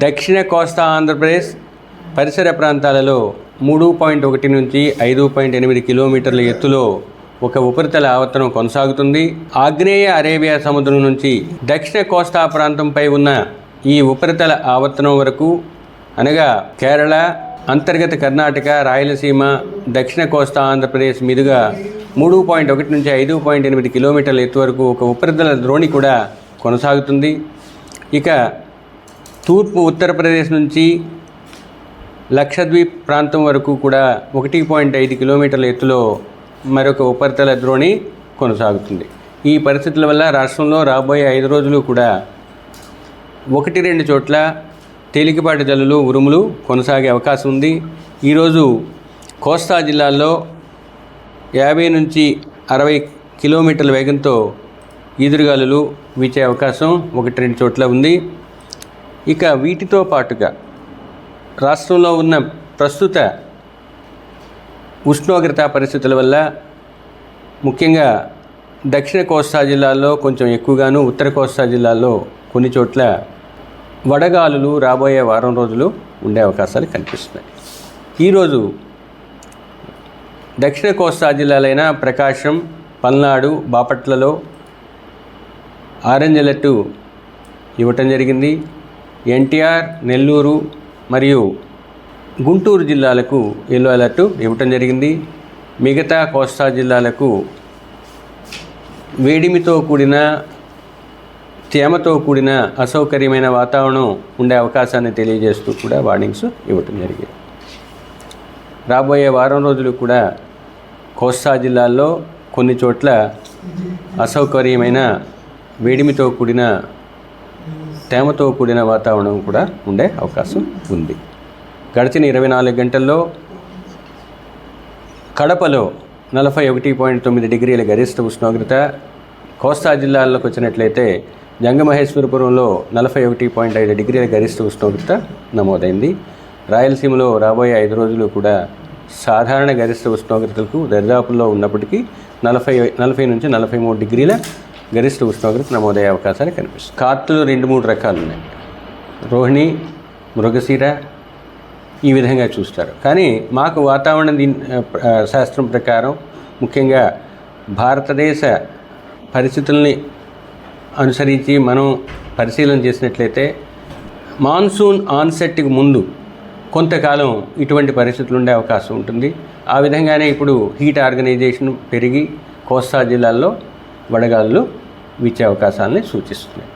దక్షిణ కోస్తా ఆంధ్రప్రదేశ్ పరిసర ప్రాంతాలలో 3.1 నుంచి 5.8 కిలోమీటర్ల ఎత్తులో ఒక ఉపరితల ఆవర్తనం కొనసాగుతుంది. ఆగ్నేయ అరేబియా సముద్రం నుంచి దక్షిణ కోస్తా ప్రాంతంపై ఉన్న ఈ ఉపరితల ఆవర్తనం వరకు అనగా కేరళ, అంతర్గత కర్ణాటక, రాయలసీమ, దక్షిణ కోస్తా ఆంధ్రప్రదేశ్ మీదుగా 3.1 నుంచి 5.8 కిలోమీటర్ల ఎత్తు వరకు ఒక ఉపరితల ద్రోణి కూడా కొనసాగుతుంది. ఇక తూర్పు ఉత్తరప్రదేశ్ నుంచి లక్షద్వీప్ ప్రాంతం వరకు కూడా 1.5 కిలోమీటర్ల ఎత్తులో మరొక ఉపరితల ద్రోణి కొనసాగుతుంది. ఈ పరిస్థితుల వల్ల రాష్ట్రంలో రాబోయే 5 రోజులు కూడా 1-2 చోట్ల తేలికపాటి జల్లులు, ఉరుములు కొనసాగే అవకాశం ఉంది. ఈరోజు కోస్తా జిల్లాల్లో 50 నుంచి 60 కిలోమీటర్ల వేగంతో ఈదురుగాలులు వీచే అవకాశం 1-2 చోట్ల ఉంది. ఇక వీటితో పాటుగా రాష్ట్రంలో ఉన్న ప్రస్తుత ఉష్ణోగ్రత పరిస్థితుల వల్ల ముఖ్యంగా దక్షిణ కోస్తా జిల్లాల్లో కొంచెం ఎక్కువగాను, ఉత్తర కోస్తా జిల్లాల్లో కొన్ని చోట్ల వడగాలులు రాబోయే వారం రోజులు ఉండే అవకాశాలు కనిపిస్తున్నాయి. ఈరోజు దక్షిణ కోస్తా జిల్లాలైన ప్రకాశం, పల్నాడు, బాపట్లలో ఆరెంజ్ అలర్టు ఇవ్వటం జరిగింది. ఎన్టీఆర్, నెల్లూరు మరియు గుంటూరు జిల్లాలకు ఎల్లో అలర్టు ఇవ్వటం జరిగింది. మిగతా కోస్తా జిల్లాలకు వేడిమితో కూడిన, తేమతో కూడిన అసౌకర్యమైన వాతావరణం ఉండే అవకాశాన్ని తెలియజేస్తూ కూడా వార్నింగ్స్ ఇవ్వటం జరిగింది. రాబోయే వారం రోజులు కూడా కోస్తా జిల్లాల్లో కొన్ని చోట్ల అసౌకర్యమైన, వేడిమితో కూడిన, తేమతో కూడిన వాతావరణం కూడా ఉండే అవకాశం ఉంది. గడిచిన 24 గంటల్లో కడపలో 41.9 డిగ్రీల గరిష్ట ఉష్ణోగ్రత, కోస్తా జిల్లాల్లోకి వచ్చినట్లయితే జంగమహేశ్వరపురంలో 41.5 డిగ్రీల గరిష్ట ఉష్ణోగ్రత నమోదైంది. రాయలసీమలో రాబోయే 5 రోజులు కూడా సాధారణ గరిష్ట ఉష్ణోగ్రతలకు దరిదాపుల్లో ఉన్నప్పటికీ 40 నుంచి 43 డిగ్రీల గరిష్ట ఉష్ణోగ్రత నమోదయ్యే అవకాశాలు కనిపిస్తాయి. కార్తులు 2-3 రకాలు ఉన్నాయి. రోహిణి, మృగశిర ఈ విధంగా చూస్తారు. కానీ మాకు వాతావరణ శాస్త్రం ప్రకారం ముఖ్యంగా భారతదేశ పరిస్థితుల్ని అనుసరించి మనం పరిశీలన చేసినట్లయితే మాన్సూన్ ఆన్సెట్కి ముందు కొంతకాలం ఇటువంటి పరిస్థితులు ఉండే అవకాశం ఉంటుంది. ఆ విధంగానే ఇప్పుడు హీట్ ఆర్గనైజేషన్ పెరిగి కోస్తా జిల్లాల్లో వడగాళ్ళు వీచే అవకాశాలని సూచిస్తున్నాయి.